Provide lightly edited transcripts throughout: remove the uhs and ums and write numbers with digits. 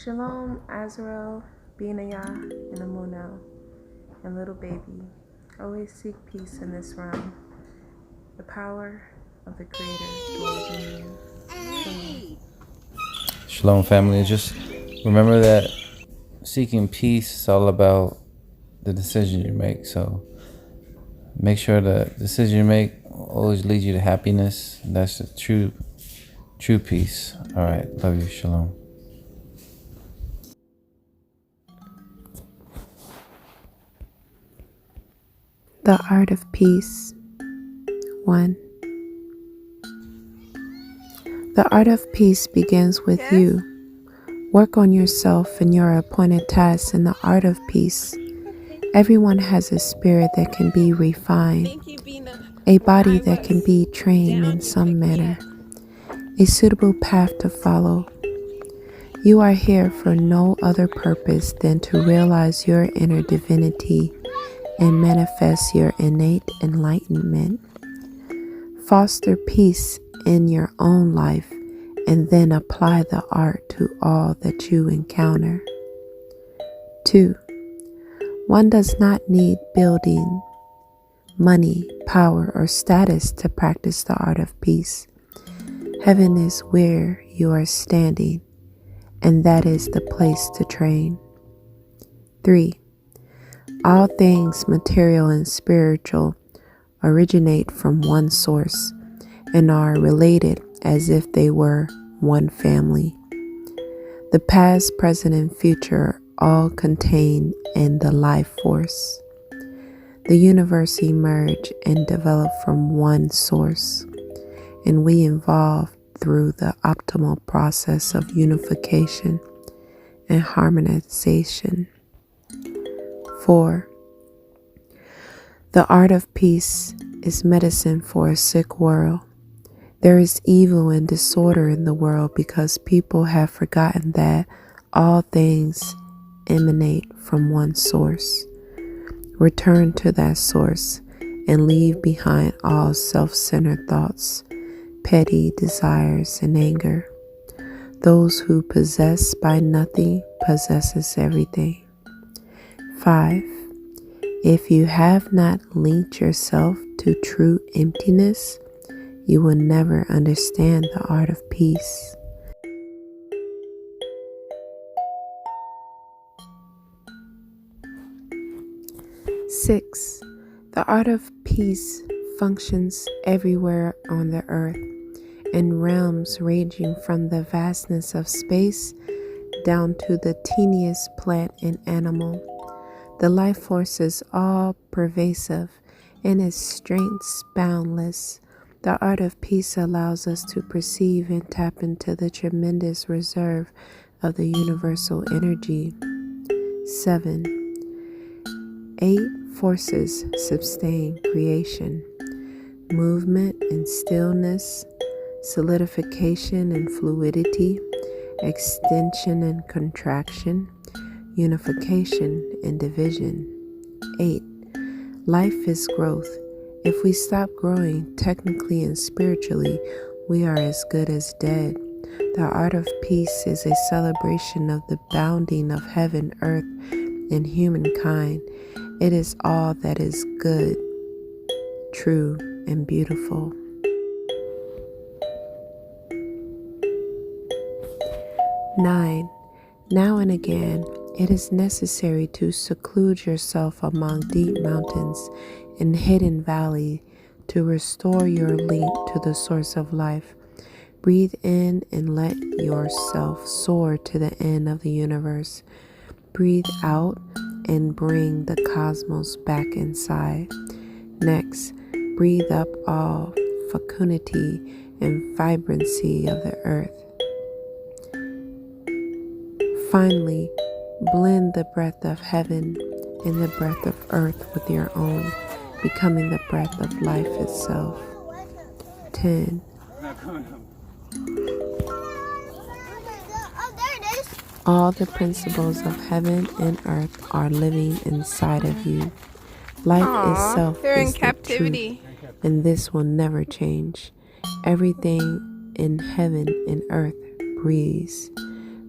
Shalom, Azrael, Binaya, and Amunel, and little baby. Always seek peace in this realm. The power of the Creator dwells in you. Shalom. Shalom, family. Just remember that seeking peace is all about the decision you make. So make sure the decision you make always leads you to happiness. That's the true peace. All right. Love you. Shalom. The Art of Peace 1. The art of peace begins with you. Work on yourself and your appointed tasks in the art of peace. Everyone has a spirit that can be refined, a body that can be trained in some manner, a suitable path to follow. You are here for no other purpose than to realize your inner divinity and manifest your innate enlightenment. Foster peace in your own life and then apply the art to all that you encounter. 2. One does not need building, money, power, or status to practice the art of peace. Heaven is where you are standing, and that is the place to train. 3. All things material and spiritual originate from one source and are related as if they were one family. The past, present, and future all contained in the life force. The universe emerged and developed from one source, and we evolved through the optimal process of unification and harmonization. 4. The art of peace is medicine for a sick world. There is evil and disorder in the world because people have forgotten that all things emanate from one source. Return to that source and leave behind all self-centered thoughts, petty desires, and anger. Those who possess by nothing possesses everything. 5. If you have not linked yourself to true emptiness, you will never understand the art of peace. 6. The art of peace functions everywhere on the earth, in realms ranging from the vastness of space down to the teeniest plant and animal. The life force is all pervasive and its strengths boundless. The art of peace allows us to perceive and tap into the tremendous reserve of the universal energy. 7. 8 forces sustain creation: movement and stillness, solidification and fluidity, extension and contraction, unification and division. 8. Life is growth. If we stop growing technically and spiritually, we are as good as dead. The art of peace is a celebration of the bounding of heaven, earth, and humankind. It is all that is good, true, and beautiful. 9. Now and again, it is necessary to seclude yourself among deep mountains and hidden valley to restore your link to the source of life. Breathe in and let yourself soar to the end of the universe. Breathe out and bring the cosmos back inside. Next, breathe up all fecundity and vibrancy of the earth. Finally, blend the breath of heaven and the breath of earth with your own, becoming the breath of life itself. 10. All the principles of heaven and earth are living inside of you. Life itself is the truth, and this will never change. Everything in heaven and earth breathes.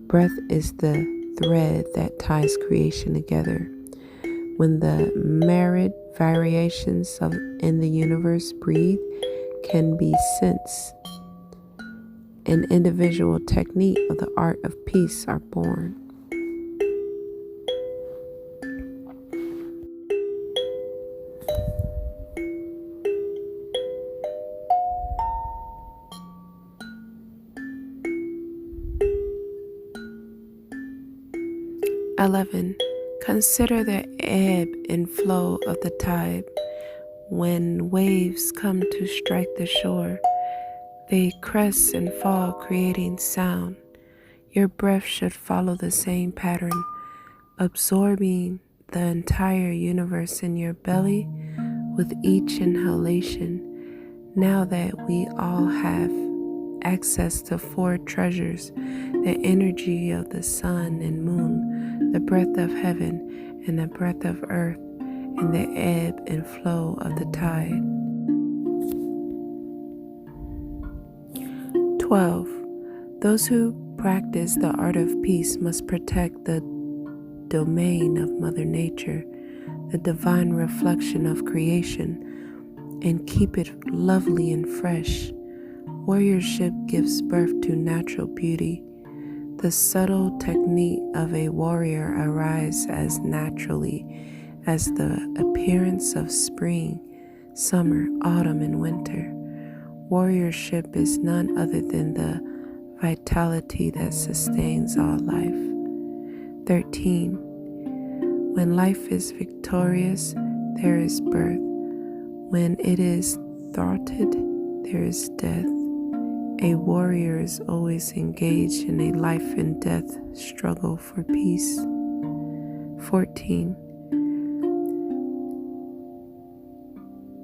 Breath is the thread that ties creation together. When the myriad variations in the universe breathe can be sensed, an individual technique of the art of peace are born. (11) Consider the ebb and flow of the tide. When waves come to strike the shore, they crest and fall, creating sound. Your breath should follow the same pattern, absorbing the entire universe in your belly with each inhalation. Now that we all have access to four treasures, the energy of the sun and moon, the breath of heaven, and the breath of earth, and the ebb and flow of the tide. 12. Those who practice the art of peace must protect the domain of Mother Nature, the divine reflection of creation, and keep it lovely and fresh. Warriorship gives birth to natural beauty. The subtle technique of a warrior arises as naturally as the appearance of spring, summer, autumn, and winter. Warriorship is none other than the vitality that sustains all life. 13. When life is victorious, there is birth. When it is thwarted, there is death. A warrior is always engaged in a life and death struggle for peace. 14.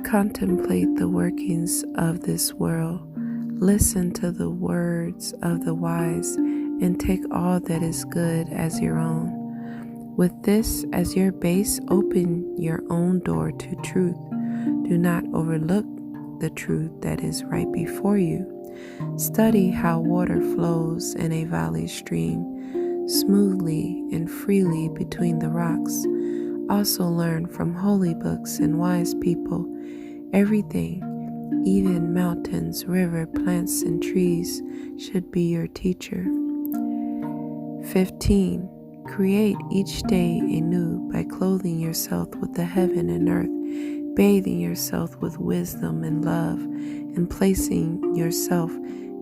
Contemplate the workings of this world. Listen to the words of the wise and take all that is good as your own. With this as your base, open your own door to truth. Do not overlook the truth that is right before you. Study how water flows in a valley stream, smoothly and freely between the rocks. Also learn from holy books and wise people. Everything, even mountains, river, plants, and trees, should be your teacher. 15. Create each day anew by clothing yourself with the heaven and earth, bathing yourself with wisdom and love, and placing yourself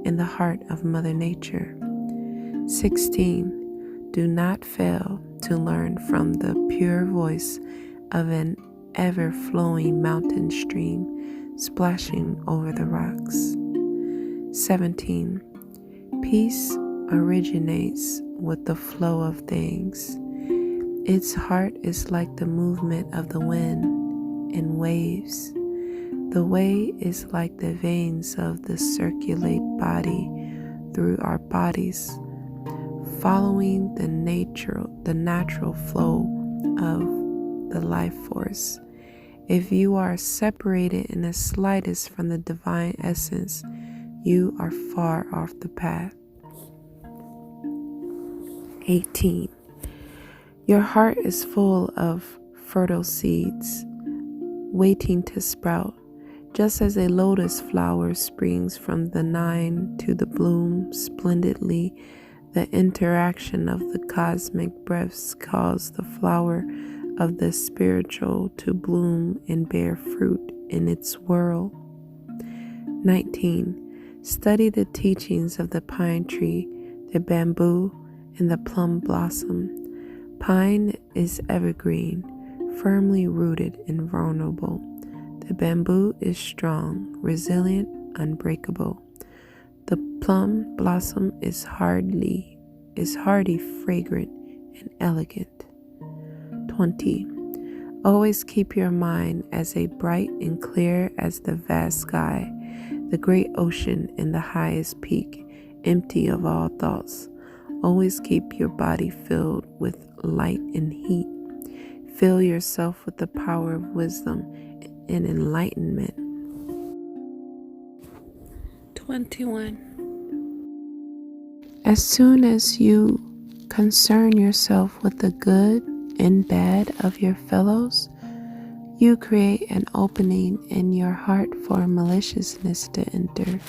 in the heart of Mother Nature. 16. Do not fail to learn from the pure voice of an ever-flowing mountain stream splashing over the rocks. 17. Peace originates with the flow of things. Its heart is like the movement of the wind and waves. The way is like the veins of the circulate body through our bodies, following the natural flow of the life force. If you are separated in the slightest from the divine essence, you are far off the path. 18. Your heart is full of fertile seeds, waiting to sprout. Just as a lotus flower springs from the nine to the bloom splendidly, the interaction of the cosmic breaths causes the flower of the spiritual to bloom and bear fruit in its world. 19. Study the teachings of the pine tree, the bamboo, and the plum blossom. Pine is evergreen, firmly rooted and vulnerable. The bamboo is strong, resilient, unbreakable. The plum blossom is hardy, fragrant, and elegant. 20. Always keep your mind as bright and clear as the vast sky, the great ocean and the highest peak, empty of all thoughts. Always keep your body filled with light and heat. Fill yourself with the power of wisdom and enlightenment. 21. As soon as you Concern yourself with the good and bad of your fellows. You create an opening in your heart for maliciousness to enter.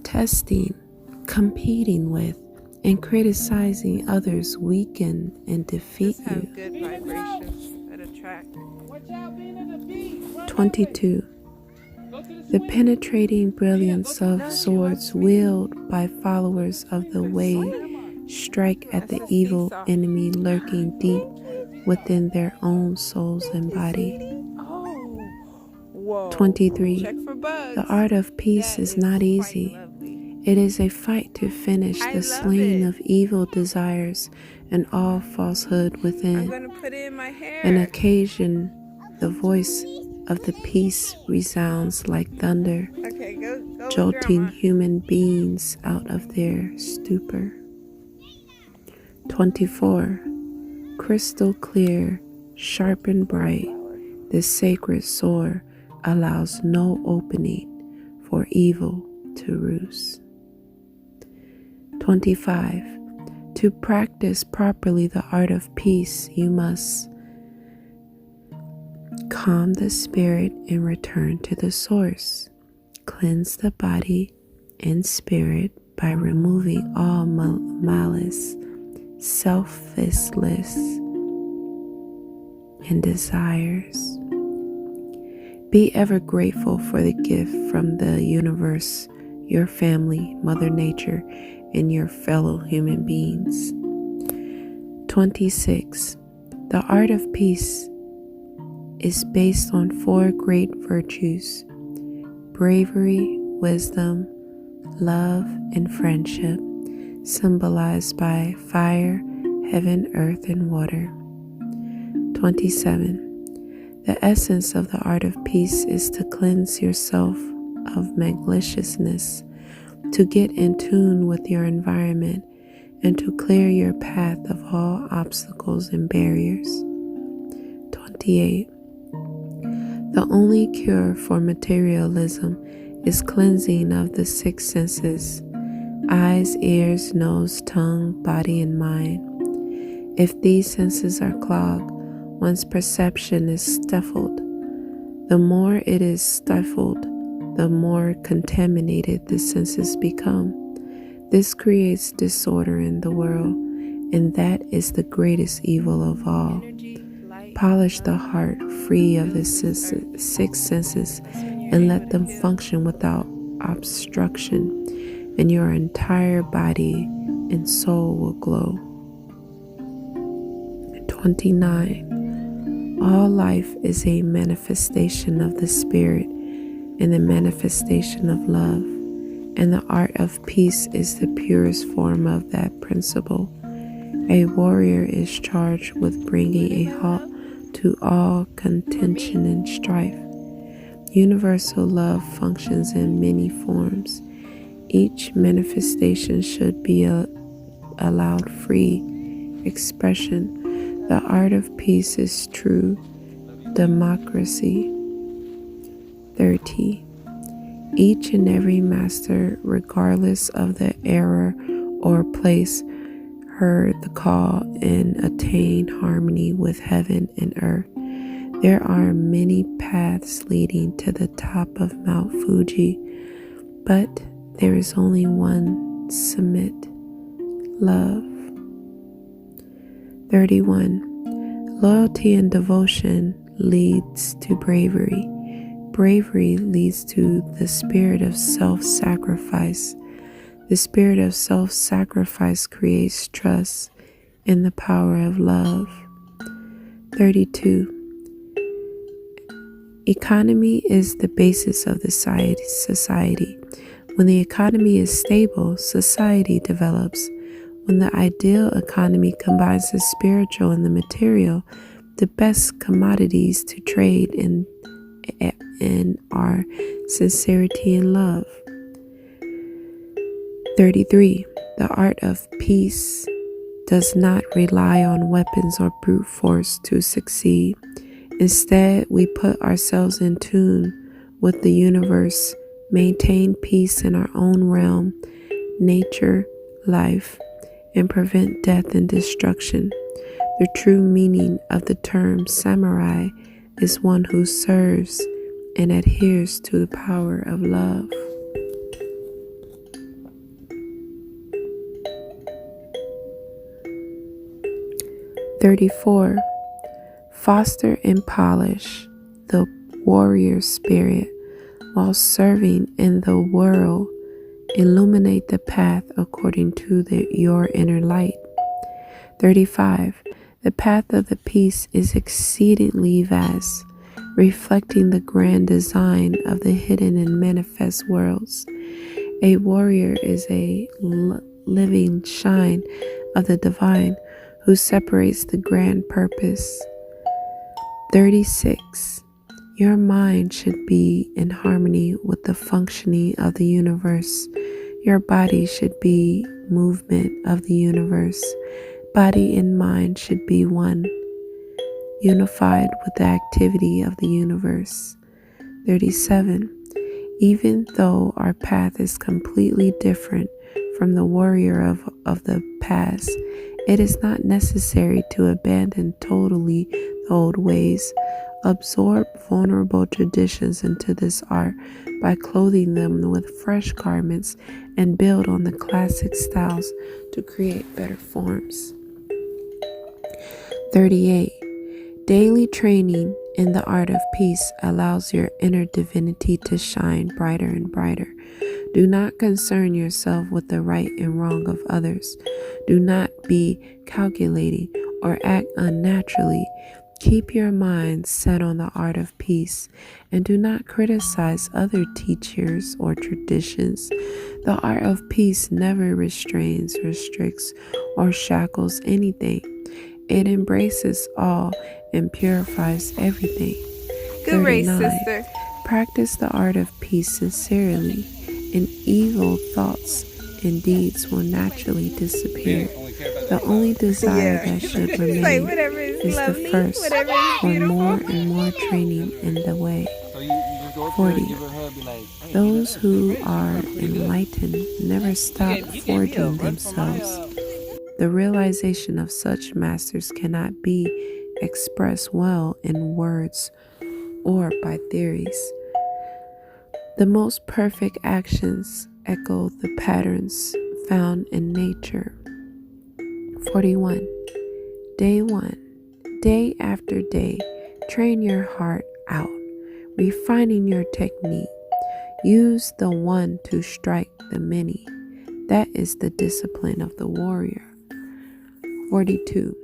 Testing, competing with, and criticizing others weaken and defeat you. Good vibrations that attract. 22. The penetrating brilliance of swords wielded by followers of the way strike at the evil enemy lurking deep within their own souls and body. 23. The art of peace is not easy. It is a fight to finish the slaying of evil desires and all falsehood within. An occasion, the voice of the peace resounds like thunder, jolting human beings out of their stupor. 24. Crystal clear, sharp and bright, the sacred sword allows no opening for evil to roost. 25. To practice properly the art of peace, you must calm the spirit and return to the source. Cleanse the body and spirit by removing all malice, selfishness, and desires. Be ever grateful for the gift from the universe, your family, Mother Nature, and your fellow human beings. 26. The art of peace is based on 4 great virtues: bravery, wisdom, love, and friendship, symbolized by fire, heaven, earth, and water. 27. The essence of the art of peace is to cleanse yourself of maliciousness, to get in tune with your environment, and to clear your path of all obstacles and barriers. 28. The only cure for materialism is cleansing of the 6 senses: eyes, ears, nose, tongue, body, and mind. If these senses are clogged, one's perception is stifled. The more it is stifled, the more contaminated the senses become. This creates disorder in the world, and that is the greatest evil of all. Polish the heart free of the 6 senses and let them function without obstruction, and your entire body and soul will glow. 29. All life is a manifestation of the Spirit and the manifestation of love, and the art of peace is the purest form of that principle. A warrior is charged with bringing a halt to all contention and strife. Universal love functions in many forms. Each manifestation should be allowed free expression. The art of peace is true democracy. 30. Each and every master, regardless of the era or place, heard the call and attained harmony with heaven and earth. There are many paths leading to the top of Mount Fuji, but there is only one summit: love. 31. Loyalty and devotion leads to bravery. Bravery leads to the spirit of self-sacrifice. The spirit of self-sacrifice creates trust in the power of love. 32. Economy is the basis of the society. When the economy is stable, society develops. When the ideal economy combines the spiritual and the material, the best commodities to trade in are sincerity and love. 33. The art of peace does not rely on weapons or brute force to succeed. Instead, we put ourselves in tune with the universe, maintain peace in our own realm, nature, life, and prevent death and destruction. The true meaning of the term samurai is one who serves and adheres to the power of love. "34. Foster and polish the warrior spirit while serving in the world. Illuminate the path according to your inner light." 35. The path of the peace is exceedingly vast, reflecting the grand design of the hidden and manifest worlds. A warrior is a living shine of the divine who separates the grand purpose. 36. Your mind should be in harmony with the functioning of the universe. Your body should be movement of the universe. Body and mind should be one, unified with the activity of the universe. 37. Even though our path is completely different from the warrior of the past, it is not necessary to abandon totally the old ways. Absorb vulnerable traditions into this art by clothing them with fresh garments and build on the classic styles to create better forms. 38. Daily training in the art of peace allows your inner divinity to shine brighter and brighter. Do not concern yourself with the right and wrong of others. Do not be calculating or act unnaturally. Keep your mind set on the art of peace and do not criticize other teachers or traditions. The art of peace never restrains, restricts, or shackles anything. It embraces all and purifies everything. Good race, 39. sister. Practice the art of peace sincerely, and evil thoughts and deeds will naturally disappear. The only desire that should remain is the thirst for more and more training in the way. 40. Those who are enlightened never stop forging themselves. The realization of such masters cannot be expressed well in words or by theories. The most perfect actions echo the patterns found in nature. 41. Day 1. Day after day, train your heart out, refining your technique. Use the one to strike the many. That is the discipline of the warrior. 42.